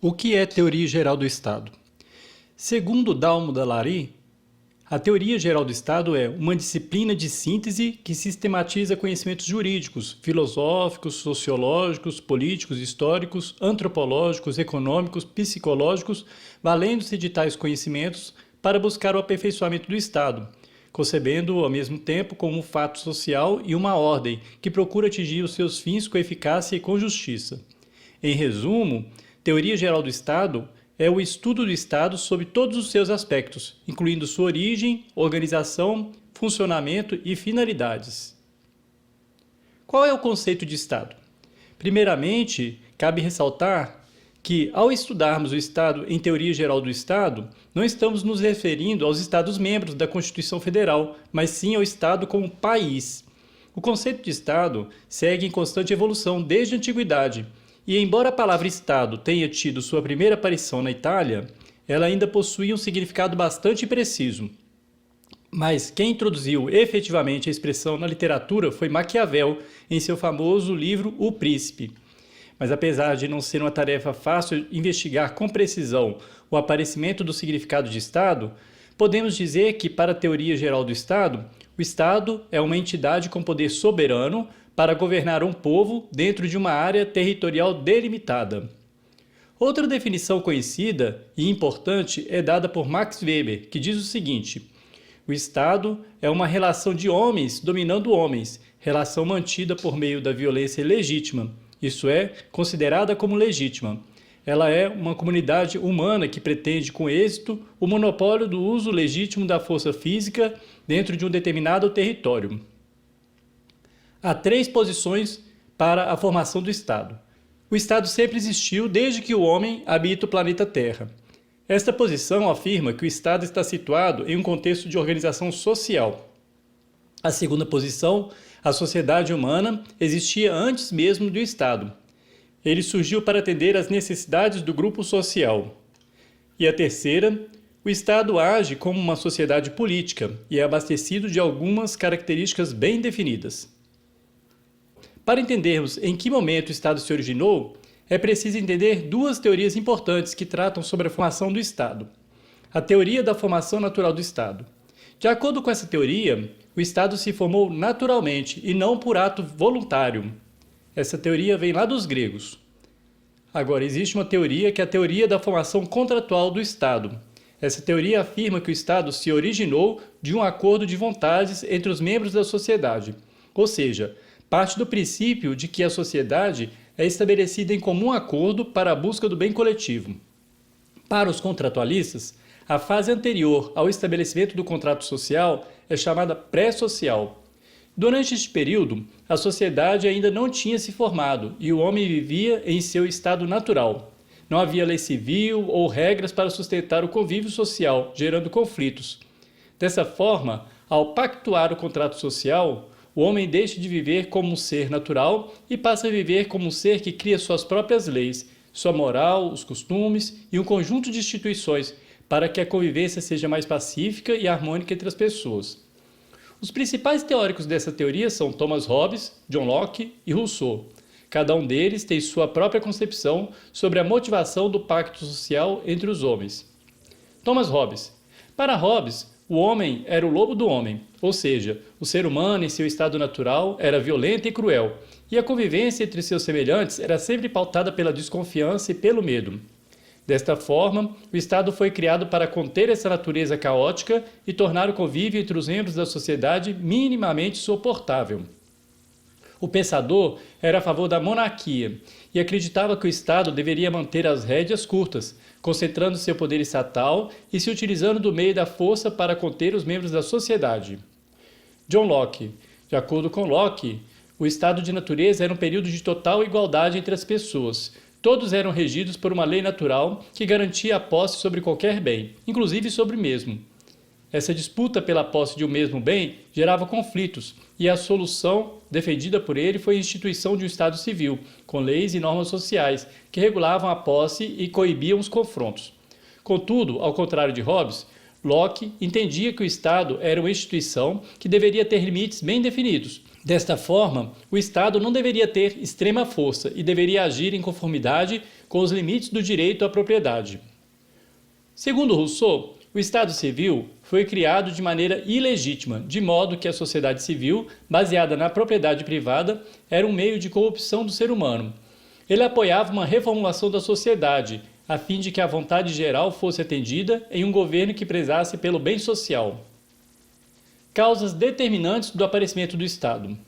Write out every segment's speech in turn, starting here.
O que é teoria geral do Estado? Segundo Dalmo Dallary, a teoria geral do Estado é uma disciplina de síntese que sistematiza conhecimentos jurídicos, filosóficos, sociológicos, políticos, históricos, antropológicos, econômicos, psicológicos, valendo-se de tais conhecimentos para buscar o aperfeiçoamento do Estado, concebendo-o ao mesmo tempo como um fato social e uma ordem que procura atingir os seus fins com eficácia e com justiça. Em resumo, teoria geral do Estado é o estudo do Estado sob todos os seus aspectos, incluindo sua origem, organização, funcionamento e finalidades. Qual é o conceito de Estado? Primeiramente, cabe ressaltar que, ao estudarmos o Estado em teoria geral do Estado, não estamos nos referindo aos Estados-membros da Constituição Federal, mas sim ao Estado como país. O conceito de Estado segue em constante evolução desde a antiguidade, e embora a palavra Estado tenha tido sua primeira aparição na Itália, ela ainda possui um significado bastante preciso. Mas quem introduziu efetivamente a expressão na literatura foi Maquiavel, em seu famoso livro O Príncipe. Mas apesar de não ser uma tarefa fácil investigar com precisão o aparecimento do significado de Estado, podemos dizer que, para a teoria geral do Estado, o Estado é uma entidade com poder soberano para governar um povo dentro de uma área territorial delimitada. Outra definição conhecida e importante é dada por Max Weber, que diz o seguinte: o Estado é uma relação de homens dominando homens, relação mantida por meio da violência legítima, isso é, considerada como legítima. Ela é uma comunidade humana que pretende, com êxito, o monopólio do uso legítimo da força física dentro de um determinado território. Há três posições para a formação do Estado. O Estado sempre existiu desde que o homem habita o planeta Terra. Esta posição afirma que o Estado está situado em um contexto de organização social. A segunda posição, a sociedade humana, existia antes mesmo do Estado. Ele surgiu para atender às necessidades do grupo social. E a terceira, o Estado age como uma sociedade política e é abastecido de algumas características bem definidas. Para entendermos em que momento o Estado se originou, é preciso entender duas teorias importantes que tratam sobre a formação do Estado. A teoria da formação natural do Estado. De acordo com essa teoria, o Estado se formou naturalmente e não por ato voluntário. Essa teoria vem lá dos gregos. Agora, existe uma teoria que é a teoria da formação contratual do Estado. Essa teoria afirma que o Estado se originou de um acordo de vontades entre os membros da sociedade, ou seja, parte do princípio de que a sociedade é estabelecida em comum acordo para a busca do bem coletivo. Para os contratualistas, a fase anterior ao estabelecimento do contrato social é chamada pré-social. Durante este período, a sociedade ainda não tinha se formado e o homem vivia em seu estado natural. Não havia lei civil ou regras para sustentar o convívio social, gerando conflitos. Dessa forma, ao pactuar o contrato social, o homem deixa de viver como um ser natural e passa a viver como um ser que cria suas próprias leis, sua moral, os costumes e um conjunto de instituições para que a convivência seja mais pacífica e harmônica entre as pessoas. Os principais teóricos dessa teoria são Thomas Hobbes, John Locke e Rousseau. Cada um deles tem sua própria concepção sobre a motivação do pacto social entre os homens. Thomas Hobbes. Para Hobbes, o homem era o lobo do homem, ou seja, o ser humano em seu estado natural era violento e cruel, e a convivência entre seus semelhantes era sempre pautada pela desconfiança e pelo medo. Desta forma, o Estado foi criado para conter essa natureza caótica e tornar o convívio entre os membros da sociedade minimamente suportável. O pensador era a favor da monarquia e acreditava que o Estado deveria manter as rédeas curtas, concentrando seu poder estatal e se utilizando do meio da força para conter os membros da sociedade. John Locke. De acordo com Locke, o estado de natureza era um período de total igualdade entre as pessoas. Todos eram regidos por uma lei natural que garantia a posse sobre qualquer bem, inclusive sobre o mesmo. Essa disputa pela posse de um mesmo bem gerava conflitos, e a solução defendida por ele foi a instituição de um Estado civil, com leis e normas sociais, que regulavam a posse e coibiam os confrontos. Contudo, ao contrário de Hobbes, Locke entendia que o Estado era uma instituição que deveria ter limites bem definidos, Desta forma, o Estado não deveria ter extrema força e deveria agir em conformidade com os limites do direito à propriedade. Segundo Rousseau, o Estado civil foi criado de maneira ilegítima, de modo que a sociedade civil, baseada na propriedade privada, era um meio de corrupção do ser humano. Ele apoiava uma reformulação da sociedade, a fim de que a vontade geral fosse atendida em um governo que prezasse pelo bem social. Causas determinantes do aparecimento do Estado.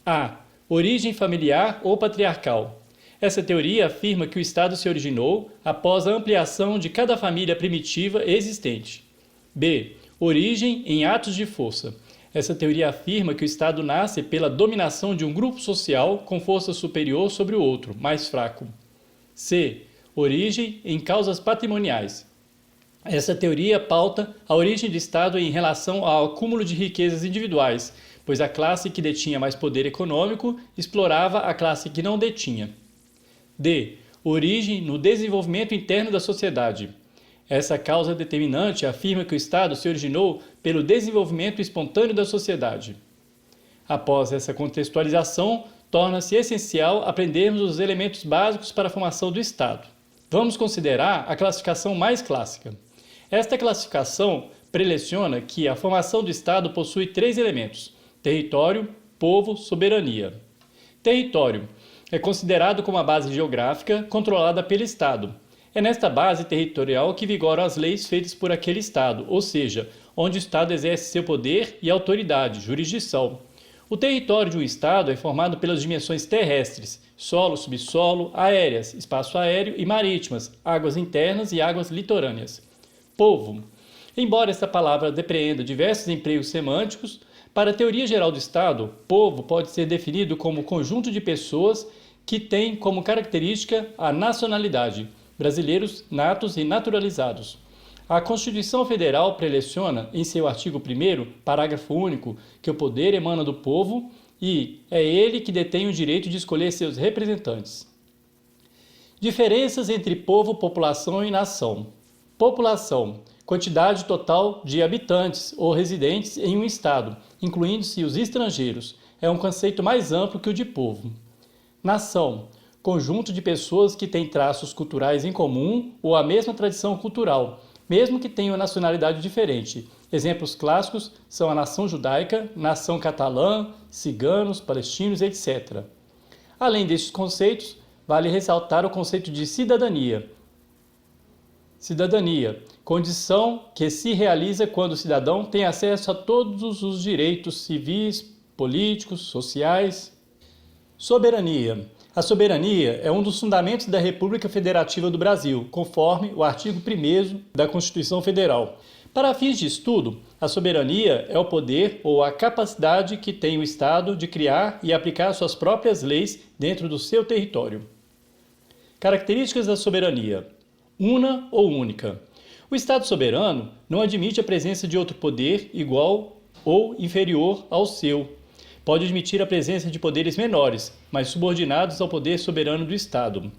A. Origem familiar ou patriarcal. Essa teoria afirma que o Estado se originou após a ampliação de cada família primitiva existente. B. Origem em atos de força. Essa teoria afirma que o Estado nasce pela dominação de um grupo social com força superior sobre o outro, mais fraco. C. Origem em causas patrimoniais. Essa teoria pauta a origem do Estado em relação ao acúmulo de riquezas individuais, pois a classe que detinha mais poder econômico explorava a classe que não detinha. D. Origem no desenvolvimento interno da sociedade. Essa causa determinante afirma que o Estado se originou pelo desenvolvimento espontâneo da sociedade. Após essa contextualização, torna-se essencial aprendermos os elementos básicos para a formação do Estado. Vamos considerar a classificação mais clássica. Esta classificação preleciona que a formação do Estado possui 3 elementos: território, povo, soberania. Território é considerado como a base geográfica controlada pelo Estado. É nesta base territorial que vigoram as leis feitas por aquele Estado, ou seja, onde o Estado exerce seu poder e autoridade, jurisdição. O território de um Estado é formado pelas dimensões terrestres, solo, subsolo, aéreas, espaço aéreo e marítimas, águas internas e águas litorâneas. Povo. Embora esta palavra depreenda diversos empregos semânticos, para a teoria geral do Estado, povo pode ser definido como conjunto de pessoas que tem como característica a nacionalidade, brasileiros natos e naturalizados. A Constituição Federal preleciona, em seu artigo 1º, parágrafo único, que o poder emana do povo e é ele que detém o direito de escolher seus representantes. Diferenças entre povo, população e nação. População. Quantidade total de habitantes ou residentes em um estado, incluindo-se os estrangeiros. É um conceito mais amplo que o de povo. Nação. Conjunto de pessoas que têm traços culturais em comum ou a mesma tradição cultural, mesmo que tenham nacionalidade diferente. Exemplos clássicos são a nação judaica, nação catalã, ciganos, palestinos, etc. Além destes conceitos, vale ressaltar o conceito de cidadania. Cidadania, condição que se realiza quando o cidadão tem acesso a todos os direitos civis, políticos, sociais. Soberania. A soberania é um dos fundamentos da República Federativa do Brasil, conforme o artigo 1º da Constituição Federal. Para fins de estudo, a soberania é o poder ou a capacidade que tem o Estado de criar e aplicar suas próprias leis dentro do seu território. Características da soberania. Una ou única. O Estado soberano não admite a presença de outro poder igual ou inferior ao seu. Pode admitir a presença de poderes menores, mas subordinados ao poder soberano do Estado.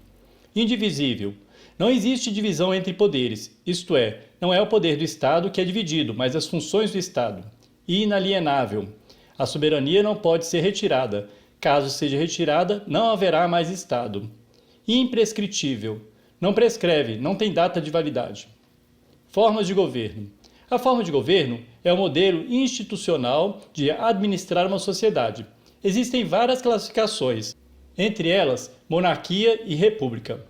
Indivisível. Não existe divisão entre poderes, isto é, não é o poder do Estado que é dividido, mas as funções do Estado. Inalienável. A soberania não pode ser retirada. Caso seja retirada, não haverá mais Estado. Imprescritível. Não prescreve, não tem data de validade. Formas de governo. A forma de governo é o modelo institucional de administrar uma sociedade. Existem várias classificações, entre elas monarquia e república.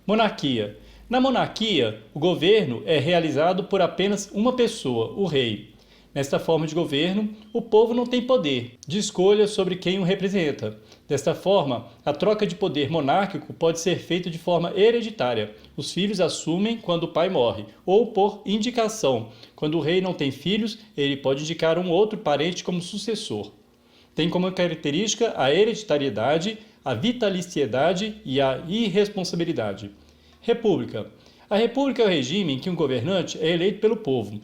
Monarquia. Na monarquia, o governo é realizado por apenas uma pessoa, o rei. Nesta forma de governo, o povo não tem poder de escolha sobre quem o representa. Desta forma, a troca de poder monárquico pode ser feita de forma hereditária. Os filhos assumem quando o pai morre, ou por indicação. Quando o rei não tem filhos, ele pode indicar um outro parente como sucessor. Tem como característica a hereditariedade, a vitaliciedade e a irresponsabilidade. República. A república é o regime em que um governante é eleito pelo povo.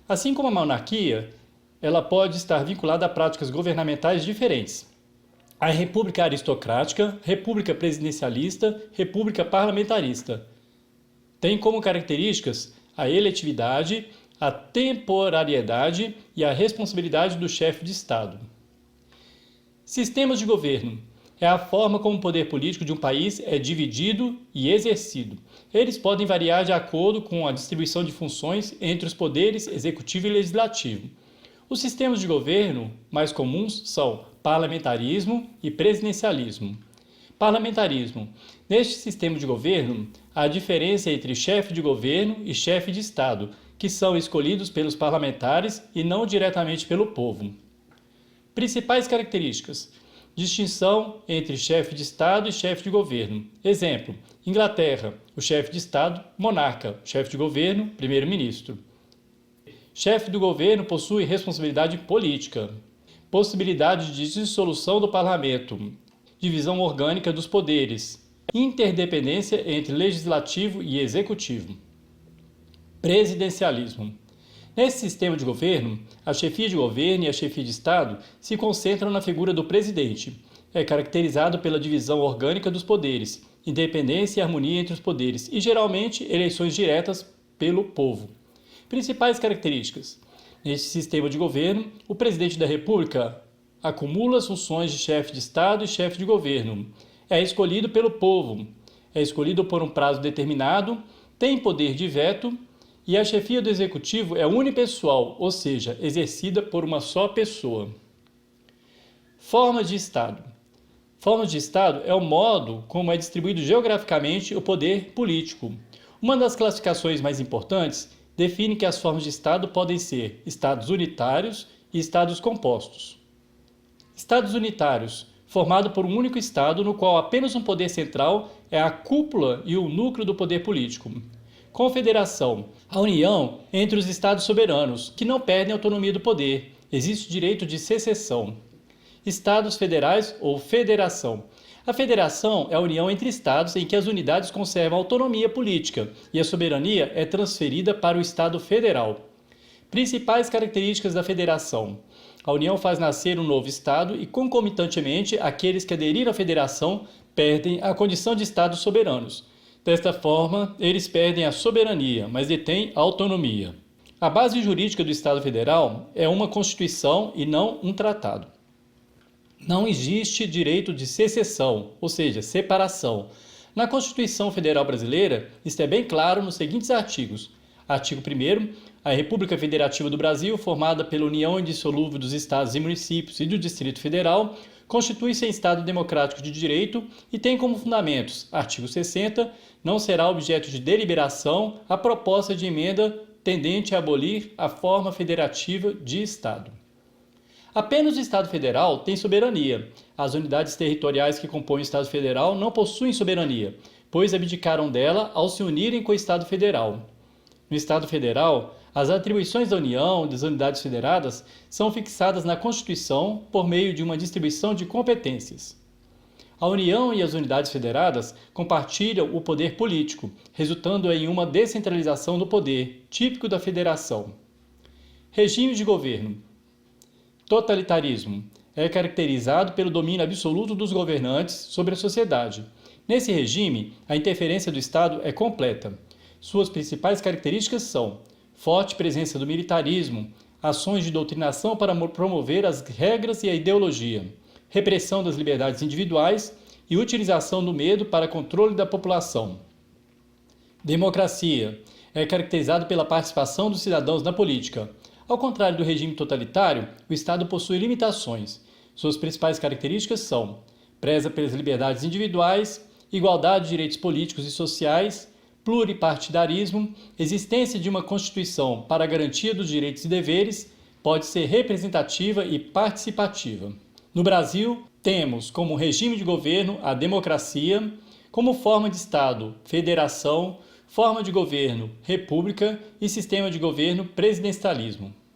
Assim como a monarquia, ela pode estar vinculada a práticas governamentais diferentes. A república aristocrática, república presidencialista, república parlamentarista. Tem como características a eletividade, a temporariedade e a responsabilidade do chefe de Estado. Sistemas de governo é a forma como o poder político de um país é dividido e exercido. Eles podem variar de acordo com a distribuição de funções entre os poderes executivo e legislativo. Os sistemas de governo mais comuns são parlamentarismo e presidencialismo. Parlamentarismo. Neste sistema de governo, há diferença entre chefe de governo e chefe de Estado, que são escolhidos pelos parlamentares e não diretamente pelo povo. Principais características: distinção entre chefe de Estado e chefe de governo. Exemplo: Inglaterra, o chefe de Estado, monarca, chefe de governo, primeiro-ministro. Chefe do governo possui responsabilidade política. Possibilidade de dissolução do parlamento. Divisão orgânica dos poderes. Interdependência entre legislativo e executivo. Presidencialismo. Nesse sistema de governo, a chefia de governo e a chefia de Estado se concentram na figura do presidente. É caracterizado pela divisão orgânica dos poderes, independência e harmonia entre os poderes e, geralmente, eleições diretas pelo povo. Principais características: neste sistema de governo, o presidente da República acumula as funções de chefe de Estado e chefe de governo. É escolhido pelo povo, é escolhido por um prazo determinado, tem poder de veto e a chefia do executivo é unipessoal, ou seja, exercida por uma só pessoa. Forma de Estado. Forma de Estado é o modo como é distribuído geograficamente o poder político. Uma das classificações mais importantes define que as formas de Estado podem ser Estados unitários e Estados compostos. Estados unitários, formado por um único Estado no qual apenas um poder central é a cúpula e o núcleo do poder político. Confederação, a união entre os Estados soberanos, que não perdem a autonomia do poder. Existe o direito de secessão. Estados federais ou federação. A federação é a união entre Estados em que as unidades conservam autonomia política e a soberania é transferida para o Estado federal. Principais características da federação. A União faz nascer um novo Estado e, concomitantemente, aqueles que aderiram à federação perdem a condição de Estados soberanos. Desta forma, eles perdem a soberania, mas detêm a autonomia. A base jurídica do Estado Federal é uma Constituição e não um tratado. Não existe direito de secessão, ou seja, separação. Na Constituição Federal Brasileira, isto é bem claro nos seguintes artigos. Artigo 1º, a República Federativa do Brasil, formada pela união indissolúvel dos estados e municípios e do Distrito Federal, constitui-se em Estado democrático de direito e tem como fundamentos, artigo 60, não será objeto de deliberação a proposta de emenda tendente a abolir a forma federativa de Estado. Apenas o Estado Federal tem soberania. As unidades territoriais que compõem o Estado Federal não possuem soberania, pois abdicaram dela ao se unirem com o Estado Federal. No Estado Federal, as atribuições da União e das unidades federadas são fixadas na Constituição por meio de uma distribuição de competências. A União e as unidades federadas compartilham o poder político, resultando em uma descentralização do poder, típico da federação. Regime de governo. Totalitarismo. É caracterizado pelo domínio absoluto dos governantes sobre a sociedade. Nesse regime, a interferência do Estado é completa. Suas principais características são forte presença do militarismo, ações de doutrinação para promover as regras e a ideologia, repressão das liberdades individuais e utilização do medo para controle da população. Democracia. É caracterizado pela participação dos cidadãos na política. Ao contrário do regime totalitário, o Estado possui limitações. Suas principais características são: preza pelas liberdades individuais, igualdade de direitos políticos e sociais, pluripartidarismo, existência de uma Constituição para a garantia dos direitos e deveres, pode ser representativa e participativa. No Brasil, temos como regime de governo a democracia, como forma de Estado, federação, forma de governo, república e sistema de governo presidencialismo.